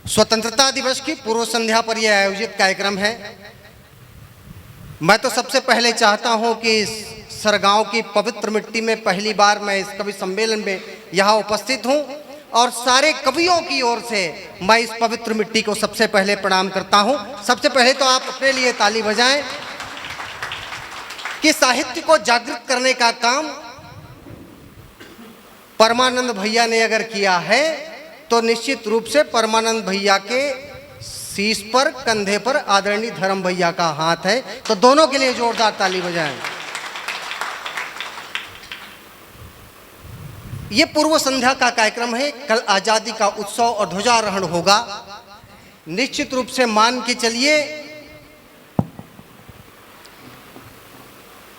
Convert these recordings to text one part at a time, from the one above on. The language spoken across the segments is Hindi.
स्वतंत्रता दिवस की पूर्व संध्या पर यह आयोजित कार्यक्रम है। मैं तो सबसे पहले चाहता हूं कि सरगांव की पवित्र मिट्टी में पहली बार मैं इस कवि सम्मेलन में यहाँ उपस्थित हूं और सारे कवियों की ओर से मैं इस पवित्र मिट्टी को सबसे पहले प्रणाम करता हूं। सबसे पहले तो आप अपने लिए ताली बजाएं कि साहित्य को जागृत करने का काम परमानंद भैया ने अगर किया है तो निश्चित रूप से परमानंद भैया के शीश पर, कंधे पर आदरणीय धर्म भैया का हाथ है। तो दोनों के लिए जोरदार ताली बजाएं। ये पूर्व संध्या का कार्यक्रम है। कल आजादी का उत्सव और ध्वजारोहण होगा। निश्चित रूप से मान के चलिए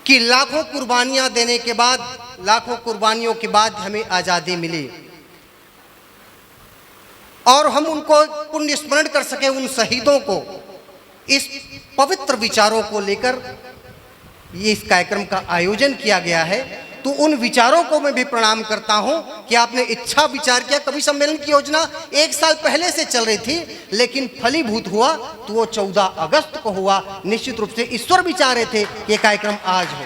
कि लाखों कुर्बानियां देने के बाद, लाखों कुर्बानियों के बाद हमें आजादी मिली और हम उनको पुण्य स्मरण कर सके। उन शहीदों को इस पवित्र विचारों को लेकर ये इस कार्यक्रम का आयोजन किया गया है। तो उन विचारों को मैं भी प्रणाम करता हूं कि आपने इच्छा विचार किया। कवि सम्मेलन की योजना 1 साल पहले से चल रही थी, लेकिन फलीभूत हुआ तो वो 14 अगस्त को हुआ। निश्चित रूप से ईश्वर विचार रहे थे कि ये कार्यक्रम आज हो।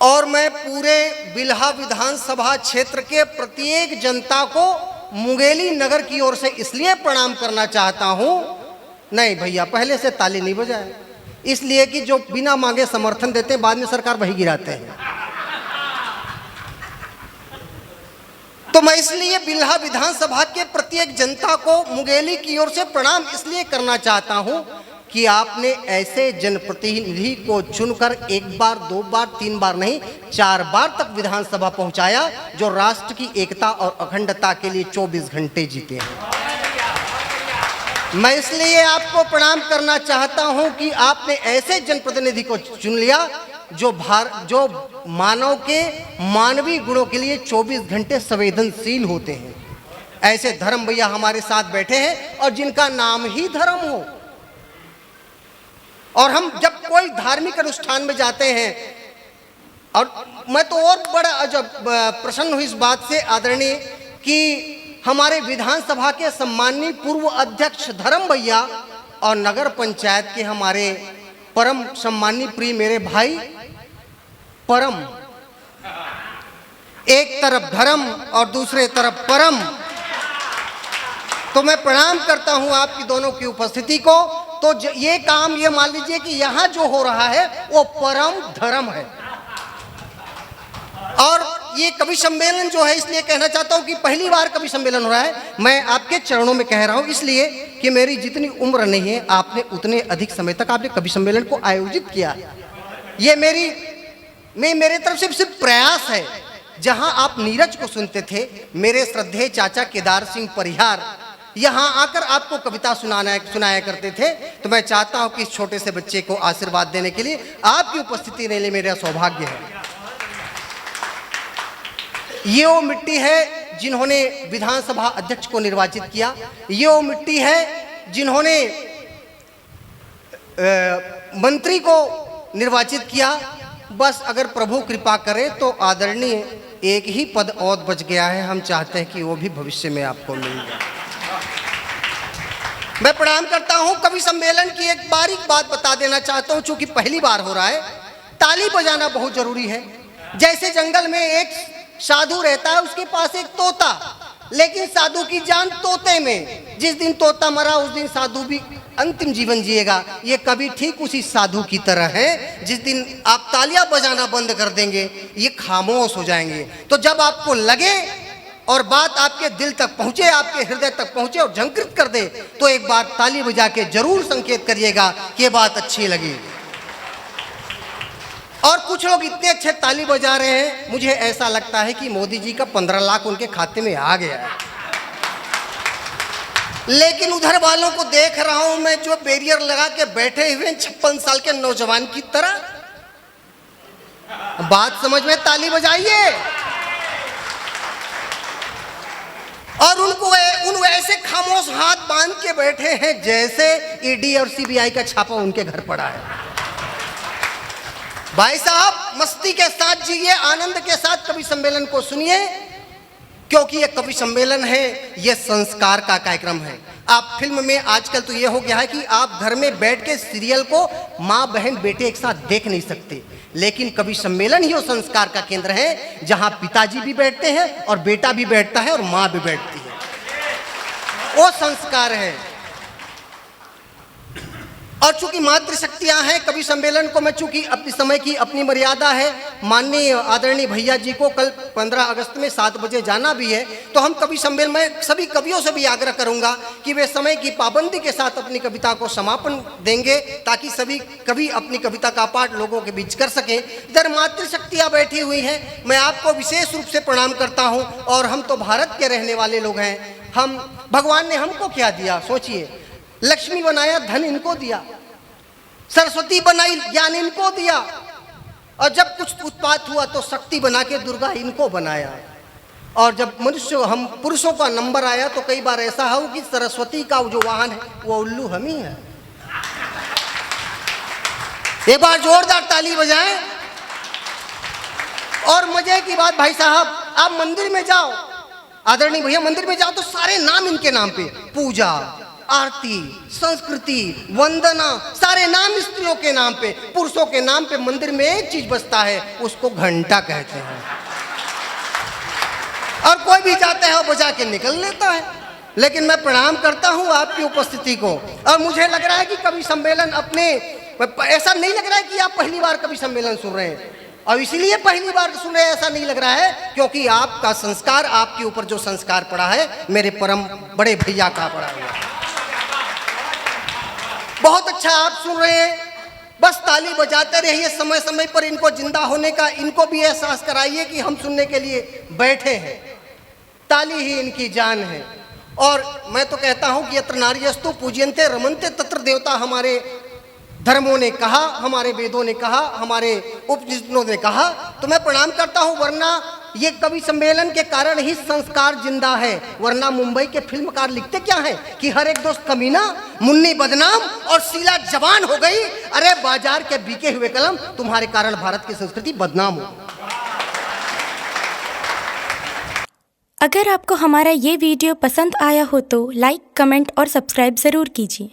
और मैं पूरे बिल्हा विधानसभा क्षेत्र के प्रत्येक जनता को मुंगेली नगर की ओर से इसलिए प्रणाम करना चाहता हूं। नहीं भैया, पहले से ताली नहीं बजाए, इसलिए कि जो बिना मांगे समर्थन देते हैं बाद में सरकार वही गिराते हैं। तो मैं इसलिए बिल्हा विधानसभा के प्रत्येक जनता को मुंगेली की ओर से प्रणाम इसलिए करना चाहता हूं कि आपने ऐसे जनप्रतिनिधि को चुनकर 1 बार, 2 बार, 3 बार नहीं, 4 बार तक विधानसभा पहुंचाया, जो राष्ट्र की एकता और अखंडता के लिए 24 घंटे जीते हैं। मैं इसलिए आपको प्रणाम करना चाहता हूं कि आपने ऐसे जनप्रतिनिधि को चुन लिया जो मानव के मानवीय गुणों के लिए 24 घंटे संवेदनशील होते हैं। ऐसे धर्म भैया हमारे साथ बैठे हैं और जिनका नाम ही धर्म हो। और हम जब कोई धार्मिक अनुष्ठान में जाते हैं, और मैं तो और बड़ा जब प्रसन्न हुई इस बात से आदरणीय कि हमारे विधानसभा के सम्माननीय पूर्व अध्यक्ष धर्म भैया और नगर पंचायत के हमारे परम सम्माननीय प्रिय मेरे भाई परम, एक तरफ धर्म और दूसरे तरफ परम, तो मैं प्रणाम करता हूं आपकी दोनों की उपस्थिति को। तो ये काम, ये मान लीजिए कि यहां जो हो रहा है वो परम धर्म है। और ये कवि सम्मेलन जो है, इसलिए कहना चाहता हूं कि पहली बार कवि सम्मेलन हो रहा है। मैं आपके चरणों में कह रहा हूं इसलिए कि मेरी जितनी उम्र नहीं है, आपने उतने अधिक समय तक आपने कवि सम्मेलन को आयोजित किया। ये मेरे तरफ से सिर्फ प्रयास है। जहां आप नीरज को सुनते थे, मेरे श्रद्धेय चाचा केदार सिंह परिहार यहाँ आकर आपको कविता सुनाया करते थे। तो मैं चाहता हूं कि इस छोटे से बच्चे को आशीर्वाद देने के लिए आपकी उपस्थिति रहने लिए मेरा सौभाग्य है। ये वो मिट्टी है जिन्होंने विधानसभा अध्यक्ष को निर्वाचित किया। ये वो मिट्टी है जिन्होंने मंत्री को निर्वाचित किया। बस अगर प्रभु कृपा करे तो आदरणीय एक ही पद और बच गया है। हम चाहते हैं कि वो भी भविष्य में आपको मिल जाए। मैं प्रणाम करता हूं। कवि सम्मेलन की एक बारीक बात बता देना चाहता हूं, चूंकि पहली बार हो रहा है। ताली बजाना बहुत जरूरी है। जैसे जंगल में एक साधु रहता है, उसके पास एक तोता, लेकिन साधु की जान तोते में। जिस दिन तोता मरा उस दिन साधु भी अंतिम जीवन जिएगा। ये कवि ठीक उसी साधु की तरह है। जिस दिन आप तालियां बजाना बंद कर देंगे, ये खामोश हो जाएंगे। तो जब आपको लगे और बात आपके दिल तक पहुंचे, आपके हृदय तक पहुंचे और झंकृत कर दे, तो एक बार ताली बजा के जरूर संकेत करिएगा कि ये बात अच्छी लगी। और कुछ लोग इतने अच्छे ताली बजा रहे हैं, मुझे ऐसा लगता है कि मोदी जी का 15 लाख उनके खाते में आ गया है। लेकिन उधर वालों को देख रहा हूं मैं, जो बैरियर लगा के बैठे हुए 56 साल के नौजवान की तरह। बात समझ में, ताली बजाइए। और उनको ऐसे खामोश हाथ बांध के बैठे हैं जैसे ईडी और सीबीआई का छापा उनके घर पड़ा है। भाई साहब, मस्ती के साथ जिए, आनंद के साथ कवि सम्मेलन को सुनिए। क्योंकि ये कवि सम्मेलन है, ये संस्कार का कार्यक्रम है। आप फिल्म में आजकल तो ये हो गया है कि आप घर में बैठ के सीरियल को माँ बहन बेटे एक साथ देख नहीं सकते, लेकिन कवि सम्मेलन ही वो संस्कार का केंद्र है जहाँ पिताजी भी बैठते हैं और बेटा भी बैठता है और माँ भी बैठती है। वो संस्कार है। और चूंकि मातृशक्तियां हैं, कवि सम्मेलन को मैं चूंकि अपने समय की अपनी मर्यादा है, माननीय आदरणीय भैया जी को कल 15 अगस्त में 7 बजे जाना भी है, तो हम कवि सम्मेलन में सभी कवियों से भी आग्रह करूंगा कि वे समय की पाबंदी के साथ अपनी कविता को समापन देंगे ताकि सभी कवि अपनी कविता का पाठ लोगों के बीच कर सकें। इधर मातृशक्तियाँ बैठी हुई हैं, मैं आपको विशेष रूप से प्रणाम करता हूँ। और हम तो भारत के रहने वाले लोग हैं, हम भगवान ने हमको क्या दिया सोचिए। लक्ष्मी बनाया, धन इनको दिया, सरस्वती बनाई, ज्ञान इनको दिया, और जब कुछ उत्पात हुआ तो शक्ति बना के दुर्गा इनको बनाया। और जब मनुष्य हम पुरुषों का नंबर आया तो कई बार ऐसा हो कि सरस्वती का जो वाहन है वो उल्लू हम ही है। एक बार जोरदार ताली बजाएं। और मजे की बात भाई साहब, आप मंदिर में जाओ, आदरणीय भैया मंदिर में जाओ तो सारे नाम इनके नाम पे, पूजा, आरती, संस्कृति, वंदना, सारे नाम स्त्रियों के नाम पे, पुरुषों के नाम पे मंदिर में एक चीज बजता है, उसको घंटा कहते हैं। और कोई भी जाता है वो बजा के निकल लेता है। लेकिन मैं प्रणाम करता हूं आपकी उपस्थिति को। और मुझे लग रहा है कि कवि सम्मेलन अपने, ऐसा नहीं लग रहा है कि आप पहली बार कवि सम्मेलन सुन रहे हैं, और इसीलिए पहली बार सुन रहे हैं ऐसा नहीं लग रहा है, क्योंकि आपका संस्कार, आपके ऊपर जो संस्कार पड़ा है मेरे परम बड़े भैया का पड़ा है। बहुत अच्छा आप सुन रहे हैं, बस ताली बजाते रहिए समय समय पर। इनको जिंदा होने का, इनको भी एहसास कराइए कि हम सुनने के लिए बैठे हैं। ताली ही इनकी जान है। और मैं तो कहता हूं कि यत्र नार्यस्तु पूज्यन्ते रमन्ते तत्र देवता, हमारे धर्मों ने कहा, हमारे वेदों ने कहा, हमारे उपनिषदों ने कहा, तो मैं प्रणाम करता हूं। वरना ये कवि सम्मेलन के कारण ही संस्कार जिंदा है। वरना मुंबई के फिल्मकार लिखते क्या है कि हर एक दोस्त कमीना, मुन्नी बदनाम और शीला जवान हो गई। अरे बाजार के बिके हुए कलम, तुम्हारे कारण भारत की संस्कृति बदनाम हो। अगर आपको हमारा ये वीडियो पसंद आया हो तो लाइक, कमेंट और सब्सक्राइब ज़रूर कीजिए।